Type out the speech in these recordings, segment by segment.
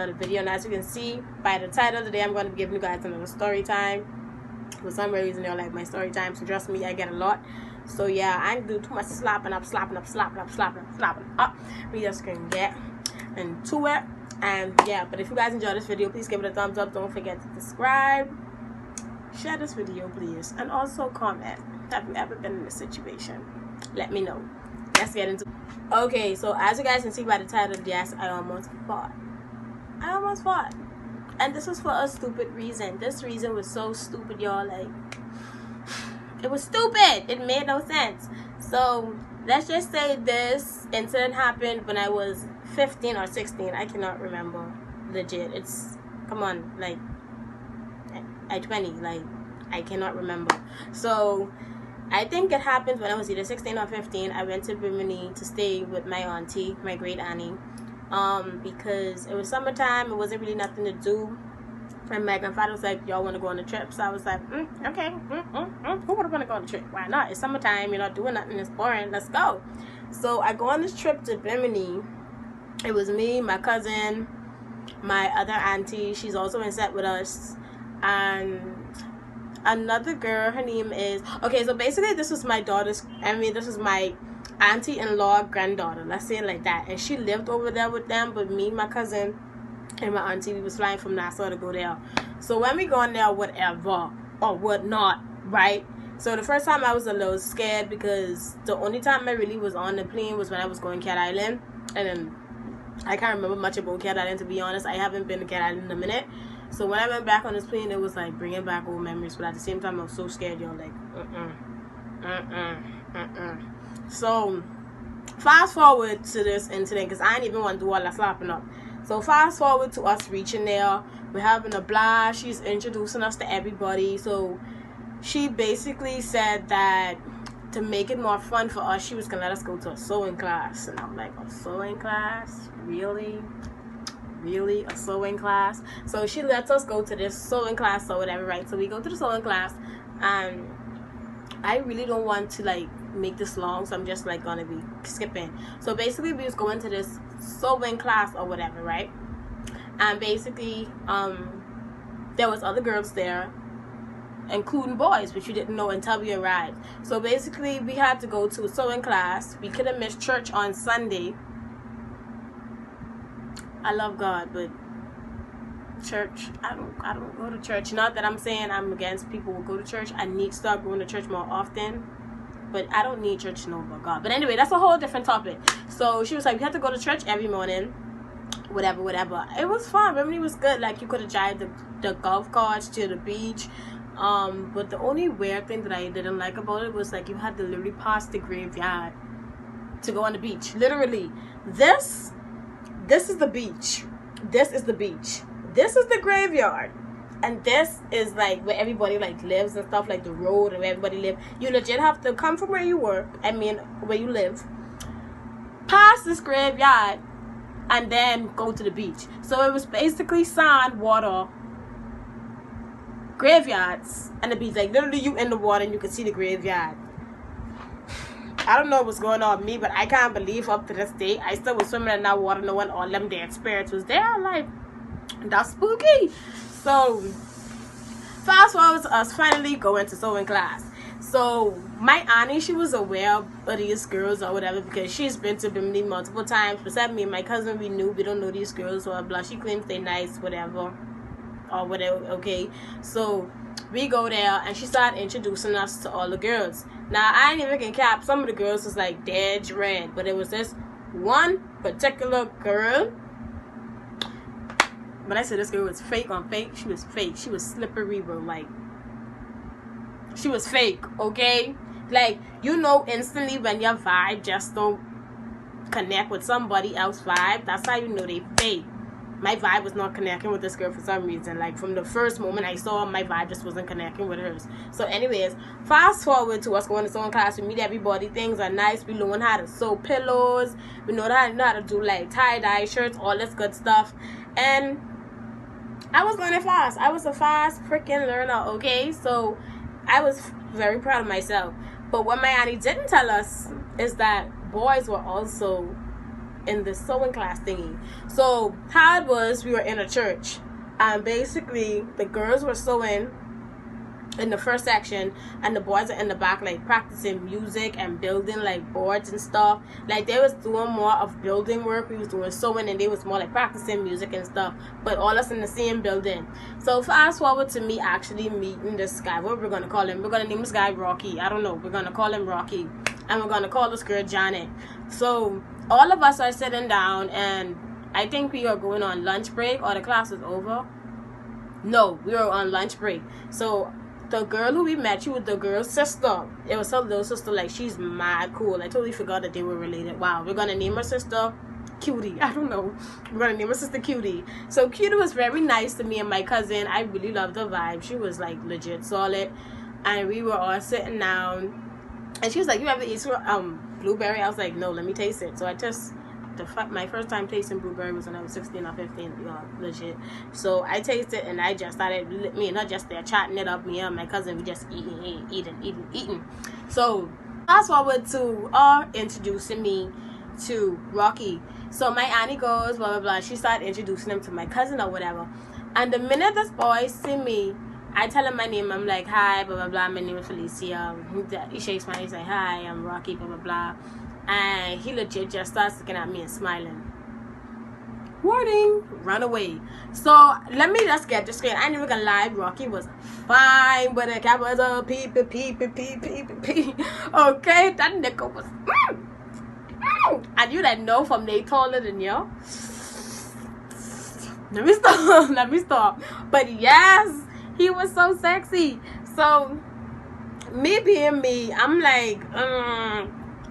another video. And as you can see by the title, today I'm going to be giving you guys another story time. For some reason, they're like my story time, so trust me, I get a lot. So yeah, I ain't do too much slapping up. We just can get into it. And yeah, but if you guys enjoy this video, please give it a thumbs up. Don't forget to subscribe, share this video please, and also comment. Have you ever been in this situation? Let me know. Let's get into it. Okay, so as you guys can see by the title, yes, I almost fought. And this was for a stupid reason. This reason was so stupid, y'all. Like, it was stupid. It made no sense. So let's just say this incident happened when I was 15 or 16. I cannot remember. Legit. It's, come on, like, at 20, like, I cannot remember. So I think it happened when I was either 16 or 15. I went to Bimini to stay with my auntie, my great auntie, because it was summertime. It wasn't really nothing to do. And my grandfather was like, y'all want to go on a trip? So I was like, okay. Who would want to go on a trip? Why not? It's summertime. You're not doing nothing. It's boring. Let's go. So I go on this trip to Bimini. It was me, my cousin, my other auntie. She's also in set with us. And another girl, her name is, okay, so basically this was my daughter's, this was my auntie-in-law granddaughter, let's say it like that. And she lived over there with them, but me, my cousin, and my auntie, we was flying from Nassau to go there. So when we go in there, whatever, or whatnot, right? So the first time I was a little scared, because the only time I really was on the plane was when I was going Cat Island. And then I can't remember much about Cat Island, to be honest. I haven't been to Cat Island in a minute. So when I went back on this plane, it was like bringing back old memories. But at the same time, I was so scared, y'all. Like, So fast forward to this incident, because I didn't even want to do all that slapping up. So fast forward to us reaching there. We're having a blast. She's introducing us to everybody. So she basically said that to make it more fun for us, she was going to let us go to a sewing class. And I'm like, a sewing class? Really, a sewing class? So she lets us go to this sewing class or whatever, right? So we go to the sewing class, and I really don't want to like make this long, so I'm just like gonna be skipping. So basically we was going to this sewing class or whatever, right? And basically there was other girls there, including boys, which you didn't know until we arrived. So basically we had to go to a sewing class. We could have missed church on Sunday. I love God, but church, I don't go to church. Not that I'm saying I'm against people who go to church. I need to start going to church more often, but I don't need church to know about God. But anyway, that's a whole different topic. So she was like, we have to go to church every morning, whatever. It was fun. Remember, it was good. Like, you could have drive the golf carts to the beach. But the only weird thing that I didn't like about it was like you had to literally pass the graveyard to go on the beach. Literally, this is the beach. This is the beach. This is the graveyard. And this is like where everybody like lives and stuff, like the road and where everybody live. You legit have to come from where you work, where you live, pass this graveyard, and then go to the beach. So it was basically sand, water, graveyards, and the beach. Like literally you in the water and you can see the graveyard. I don't know what's going on with me, but I can't believe up to this day I still was swimming in that water knowing all them dead spirits was there. Like, that's spooky. So fast forward to us finally going to sewing class. So my auntie, she was aware of these girls or whatever, because she's been to Bimini multiple times. Besides me and my cousin, we don't know these girls or blah. She claims they nice, whatever, or whatever. Okay, so we go there and she started introducing us to all the girls. Now I ain't even cap. Some of the girls was like dead red, but it was this one particular girl. But I said this girl was fake on fake. She was fake. She was slippery, bro. Like, she was fake, okay? Like, you know instantly when your vibe just don't connect with somebody else's vibe. That's how you know they fake. My vibe was not connecting with this girl for some reason. Like, from the first moment I saw her, my vibe just wasn't connecting with hers. So anyways, fast forward to us going to sewing class. We meet everybody. Things are nice. We learn how to sew pillows. We know how to do like tie-dye shirts, all this good stuff. And I was learning fast. I was a fast freaking learner, okay? So I was very proud of myself. But what my auntie didn't tell us is that boys were also in the sewing class thingy. So how it was, we were in a church, and basically the girls were sewing in the first section, and the boys are in the back, like practicing music and building like boards and stuff. Like they was doing more of building work, we was doing sewing, and they was more like practicing music and stuff, but all us in the same building. So fast forward to me actually meeting this guy. What we're gonna call him? We're gonna name this guy Rocky. I don't know, we're gonna call him Rocky, and we're gonna call this girl Janet. So all of us are sitting down, and I think we are going on lunch break, or the class is over. No, we were on lunch break. So the girl who we met, she was the girl's sister. It was her little sister. Like, she's mad cool. I totally forgot that they were related. Wow. We're gonna name her sister Cutie. I don't know. We're gonna name her sister Cutie. So Cutie was very nice to me and my cousin. I really loved her vibe. She was like legit solid. And we were all sitting down, and she was like, "You ever eat blueberry?" I was like, "No, let me taste it." So I just my first time tasting blueberry was when I was 16 or 15, legit. So I tasted, and I just started, me and her just there chatting it up. Me and my cousin, we just eating. So fast forward to introducing me to Rocky. So my auntie goes, blah blah blah. She started introducing him to my cousin or whatever. And the minute this boy see me, I tell him my name. I'm like, "Hi, blah blah blah. My name is Felicia." He shakes my hand. He's like, "Hi, I'm Rocky, blah blah blah." And he legit just starts looking at me and smiling. Warning, run away. So let me just get this straight. I ain't even gonna lie, Rocky was fine, but the cat was a pee. Okay, that nigga was and you that know from they taller than you. Let me stop. But yes, he was so sexy. So me being me, I'm like,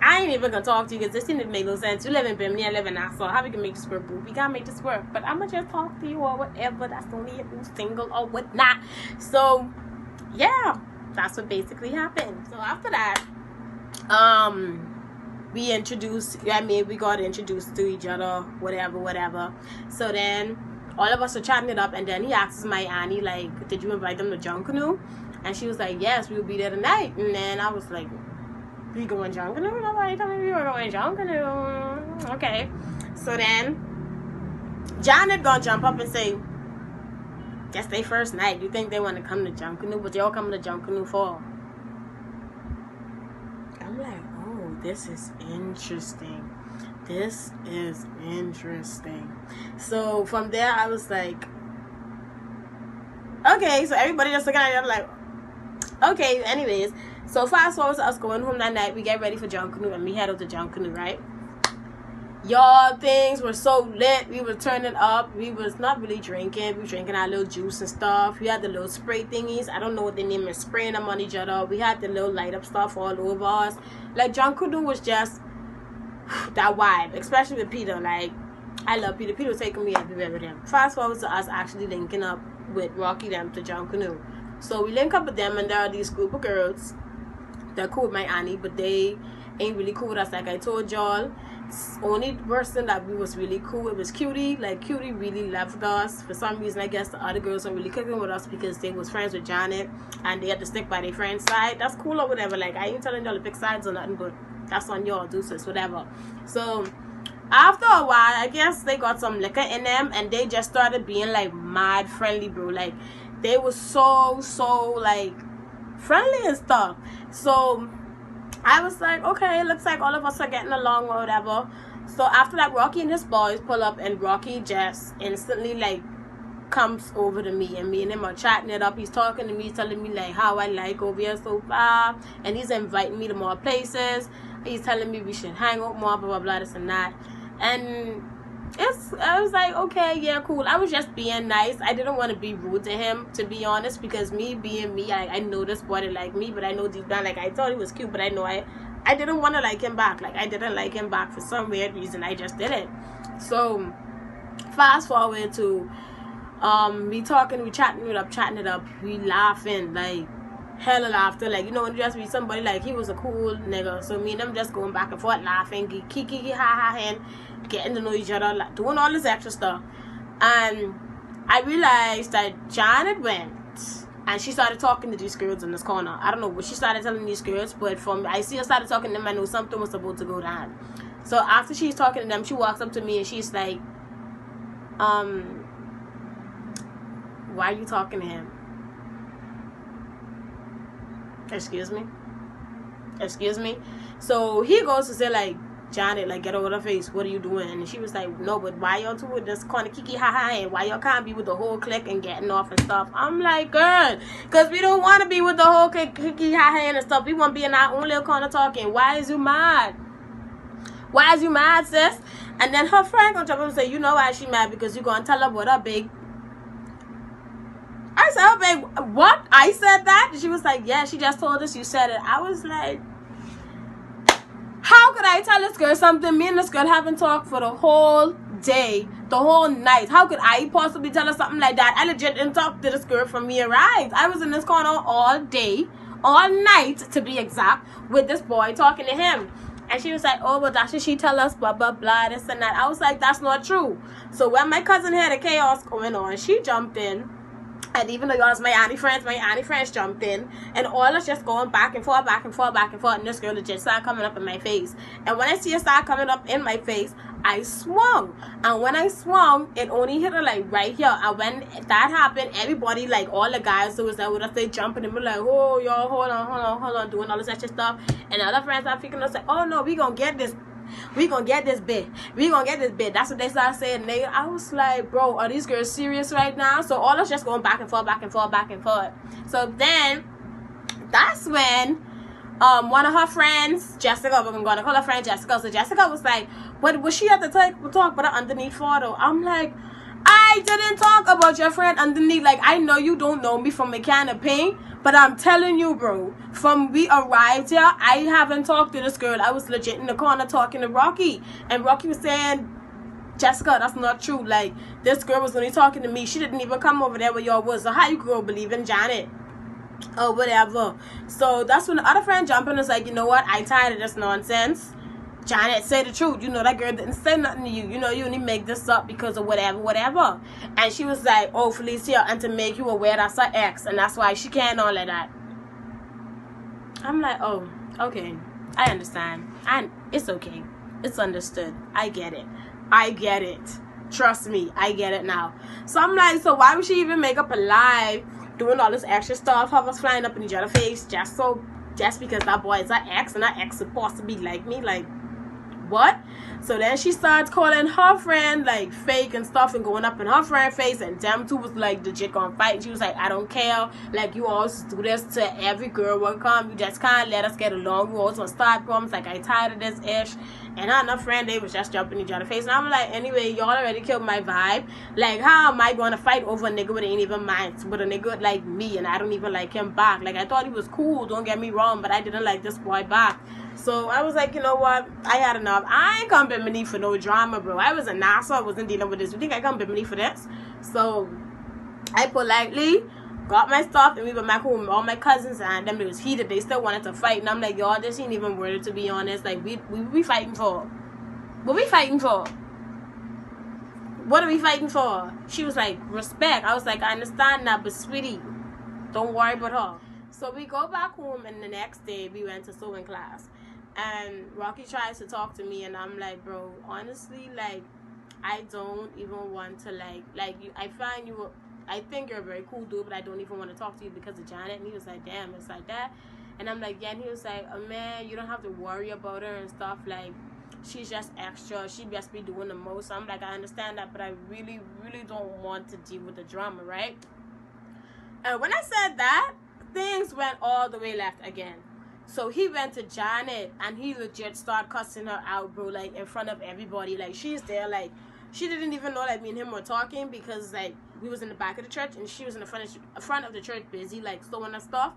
I ain't even gonna talk to you because this didn't make no sense. You live in Bimini, I live in Nassau. How we can make this work, boo? We gotta make this work. But I'ma just talk to you or whatever. That's only if you're single or whatnot. So yeah, that's what basically happened. So after that, we got introduced to each other, whatever. So then all of us are chatting it up, and then he asks my auntie, like, "Did you invite them to Junkanoo?" And she was like, "Yes, we'll be there tonight." And then I was like, "We going Junkanoo?" Nobody told me we were going Junkanoo. Okay. So then Janet gonna jump up and say, "That's their first night. You think they want to come to Junkanoo? But y'all coming to Junkanoo for?" I'm like, "Oh, this is interesting. So from there, I was like, okay. So everybody just looking at it, I'm like, okay. Anyways, so fast forward to us going home that night. We get ready for Junkanoo, and we head out to Junkanoo, right? Y'all, things were so lit. We were turning up. We was not really drinking. We were drinking our little juice and stuff. We had the little spray thingies. I don't know what they name it. Spraying them on each other. We had the little light up stuff all over us. Like, Junkanoo was just that vibe, especially with Peter. Like, I love Peter. Peter was taking me everywhere with him. Fast forward to us actually linking up with Rocky them to Junkanoo. So we link up with them, and there are these group of girls. They're cool with my auntie, but they ain't really cool with us. Like I told y'all, only person that we was really cool with was Cutie. Like, Cutie really left us. For some reason, I guess the other girls weren't really cooking with us because they was friends with Janet, and they had to stick by their friend's side. That's cool or whatever. Like, I ain't telling y'all to pick sides or nothing, but that's on y'all, deuces, whatever. So after a while, I guess they got some liquor in them, and they just started being like mad friendly, bro. Like, they were so like friendly and stuff. So I was like, okay, it looks like all of us are getting along or whatever. So after that, Rocky and his boys pull up, and Rocky just instantly like comes over to me, and him are chatting it up. He's talking to me, he's telling me like how I like over here so far, and he's inviting me to more places. He's telling me we should hang out more, blah blah blah, this and that. And I was like, okay, yeah, cool. I was just being nice. I didn't want to be rude to him, to be honest, because me being me, I know this boy didn't like me, but I know deep down, like, I thought he was cute, but I know I didn't want to like him back. Like, I didn't like him back for some weird reason. I just didn't. So fast forward to we talking, we chatting it up, we laughing, like hella laughter. Like, you know, when you just meet somebody, like, he was a cool nigga, so me and them just going back and forth laughing, kiki ha and getting to know each other, like, doing all this extra stuff. And I realized that Janet went and she started talking to these girls in this corner. I don't know what she started telling these girls, but I see her started talking to them, I know something was about to go down. So after she's talking to them, she walks up to me and she's like, why are you talking to him? Excuse me. So he goes to say, like, Janet, like, get over the face, what are you doing? And she was like, no, but why y'all two with this kind of kiki ha and why y'all can't be with the whole clique and getting off and stuff? I'm like, girl, because we don't want to be with the whole kiki ha and stuff. We want to be in our own little corner talking. Why is you mad? Why is you mad, sis? And then her friend gonna jump up and say, you know why she mad? Because you gonna tell her what up, big. I said, oh, babe, what? I said that? She was like, yeah, she just told us you said it. I was like, how could I tell this girl something? Me and this girl haven't talked for the whole day, the whole night. How could I possibly tell her something like that? I legit didn't talk to this girl from we arrived. I was in this corner all day, all night to be exact, with this boy talking to him. And she was like, oh, but that should she tell us, blah, blah, blah, this and that. I was like, that's not true. So when my cousin had a chaos going on, she jumped in. And even though y'all was my auntie friends jumped in. And all us just going back and forth. And this girl legit started coming up in my face. And when I see her start coming up in my face, I swung. And when I swung, it only hit her like right here. And when that happened, everybody, like all the guys who was there with us, they jumping and be like, oh, y'all, hold on, doing all this extra stuff. And the other friends are freaking us like, oh no, we gonna get this. We gonna get this bit. That's what they started saying. I was like, bro, are these girls serious right now? So all us just going back and forth. So then that's when one of her friends, Jessica, we're gonna call her friend Jessica. So Jessica was like, what was she at the talk but underneath photo? I'm like, I didn't talk about your friend underneath. Like, I know you don't know me from a can of paint, but I'm telling you, bro, from we arrived here, I haven't talked to this girl. I was legit in the corner talking to Rocky. And Rocky was saying, Jessica, that's not true. Like, this girl was only talking to me. She didn't even come over there where y'all was. So how you girl believe in Janet? Or whatever. So that's when the other friend jumped in and was like, you know what? I tired of this nonsense. Janet, say the truth. You know, that girl didn't say nothing to you. You know, you only make this up because of whatever. And she was like, oh, Felicia, and to make you aware that's her ex. And that's why she can't all of that. I'm like, oh, okay. I understand. And it's okay. It's understood. I get it. Trust me. I get it now. So I'm like, so why would she even make up a lie doing all this extra stuff? Have us flying up in each other's face just because that boy is her ex and that ex is supposed to be like me? Like, what? So then she starts calling her friend like fake and stuff and going up in her friend's face, and them two was like legit gonna fight. She was like, I don't care, like you always do this to every girl will come, you just can't let us get along, you always want to start problems. Like, I tired of this ish. And her and her friend, they was just jumping each other's face. And I'm like, anyway, y'all already killed my vibe. Like, how am I going to fight over a nigga with ain't even mind, with a nigga like me, and I don't even like him back? Like, I thought he was cool, don't get me wrong, but I didn't like this boy back. So I was like, you know what? I had enough. I ain't come Bimini for no drama, bro. I was in NASA. I wasn't dealing with this. You think I come Bimini for this? So I politely got my stuff and we went back home. All my cousins and them, they was heated. They still wanted to fight. And I'm like, y'all, this ain't even worth it, to be honest. Like, we fighting for? What we fighting for? What are we fighting for? She was like, respect. I was like, I understand that, but sweetie, don't worry about her. So we go back home, and the next day we went to sewing class. And Rocky tries to talk to me, and I'm like, bro, honestly, like, I don't even want to, I think you're a very cool dude, but I don't even want to talk to you because of Janet. And he was like, damn, it's like that. And I'm like, yeah. And he was like, oh, man, you don't have to worry about her and stuff. Like, she's just extra. She just be doing the most. I'm like, I understand that, but I really, really don't want to deal with the drama, right? And when I said that, things went all the way left again. So he went to Janet and he legit started cussing her out, bro, like in front of everybody. Like, she's there, like, she didn't even know like me and him were talking, because like we was in the back of the church and she was in the front of the church busy like sewing her stuff.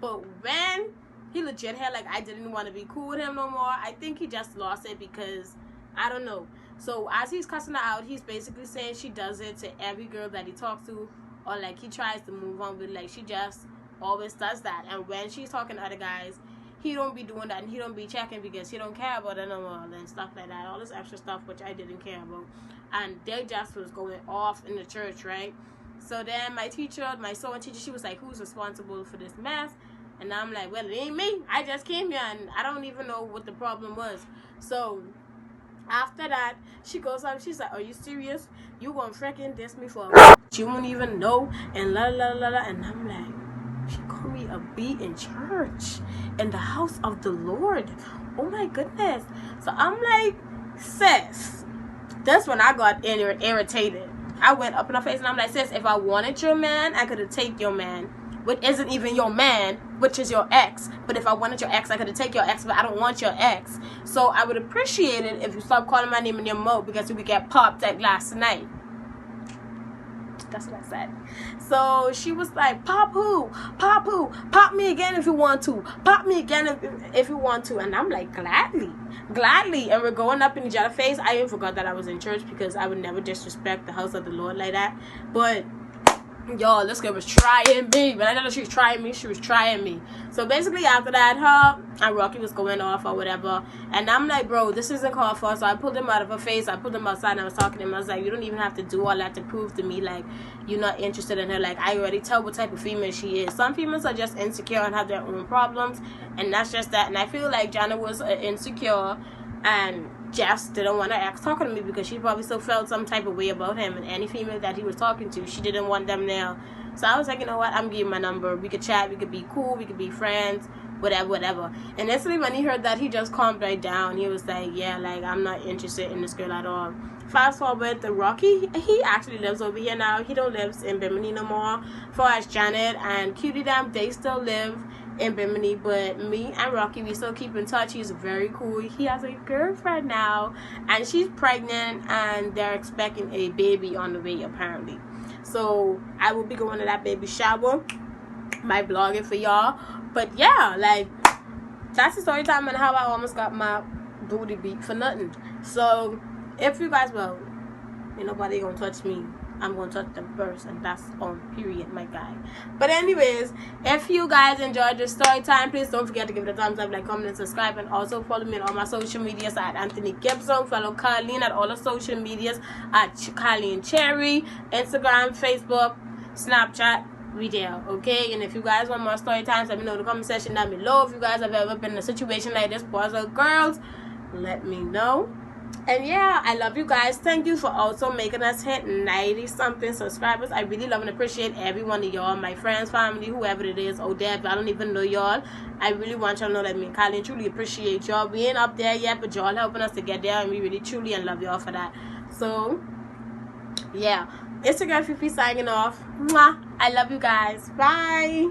But when he legit had like, I didn't want to be cool with him no more, I think he just lost it, because I don't know. So as he's cussing her out, he's basically saying she does it to every girl that he talks to, or like he tries to move on with. Like, she just always does that. And when she's talking to other guys, he don't be doing that, and he don't be checking because he don't care about it no more and stuff like that. All this extra stuff which I didn't care about. And they just was going off in the church, right? So then my teacher, my sewing teacher, she was like, who's responsible for this mess? And I'm like, well, it ain't me. I just came here and I don't even know what the problem was. So After that, she goes up, she's like, are you serious? You gonna freaking diss me for you won't even know, and la la la la. And I'm like, she called me a B in church, in the house of the Lord. Oh my goodness. So I'm like, sis, that's when I got irritated. I went up in her face and I'm like, sis, if I wanted your man, I could have taken your man, which isn't even your man, which is your ex. But if I wanted your ex, I could have taken your ex, but I don't want your ex. So I would appreciate it if you stop calling my name in your mouth, because we get popped like last night. That's what I said. So she was like, pop who? Pop who? Pop me again if you want to. Pop me again if you want to. And I'm like, gladly. And we're going up in each other's face. I even forgot that I was in church, because I would never disrespect the house of the Lord like that. But y'all, this girl was trying me. But I didn't know she was trying me. She was trying me. So basically after that, her and Rocky was going off or whatever. And I'm like, bro, this isn't called for. So I pulled him out of her face. I pulled him outside and I was talking to him. I was like, you don't even have to do all that to prove to me, like, you're not interested in her. Like, I already tell what type of female she is. Some females are just insecure and have their own problems. And that's just that. And I feel like Jana was insecure, and Jess didn't want her ex talking to me, because she probably still felt some type of way about him. And any female that he was talking to, she didn't want them there. So I was like, you know what, I'm giving my number. We could chat, we could be cool, we could be friends, whatever. And instantly when he heard that, he just calmed right down. He was like, yeah, like, I'm not interested in this girl at all. Fast forward to Rocky, he actually lives over here now. He don't live in Bimini no more. For as Janet and Cutie Dam, they still live in Bimini, but me and Rocky, we still keep in touch. He's very cool. He has a girlfriend now, and she's pregnant, and they're expecting a baby on the way apparently. So I will be going to that baby shower, my blogging for y'all. But yeah, like, that's the story time and how I almost got my booty beat for nothing. So if you guys, well, ain't nobody gonna touch me, I'm gonna touch them first, and that's on period, my guy. But anyways, if you guys enjoyed this story time, please don't forget to give it a thumbs up, like, comment, and subscribe. And also follow me on all my social medias at Anthony Gibson. Follow Carleen at all the social medias at Carleen Cherry, Instagram, Facebook, Snapchat. We there, okay? And if you guys want more story times, let me know in the comment section down below. If you guys have ever been in a situation like this, boys or girls, let me know. And yeah, I love you guys. Thank you for also making us hit 90 something subscribers. I really love and appreciate every one of y'all, my friends, family, whoever it is. Oh, Deb, I don't even know y'all. I really want y'all to know that me and Kylie truly appreciate y'all. We ain't up there yet, but y'all helping us to get there, and we really truly and love y'all for that. So yeah, Instagram Fifi signing off. Mwah. I love you guys. Bye.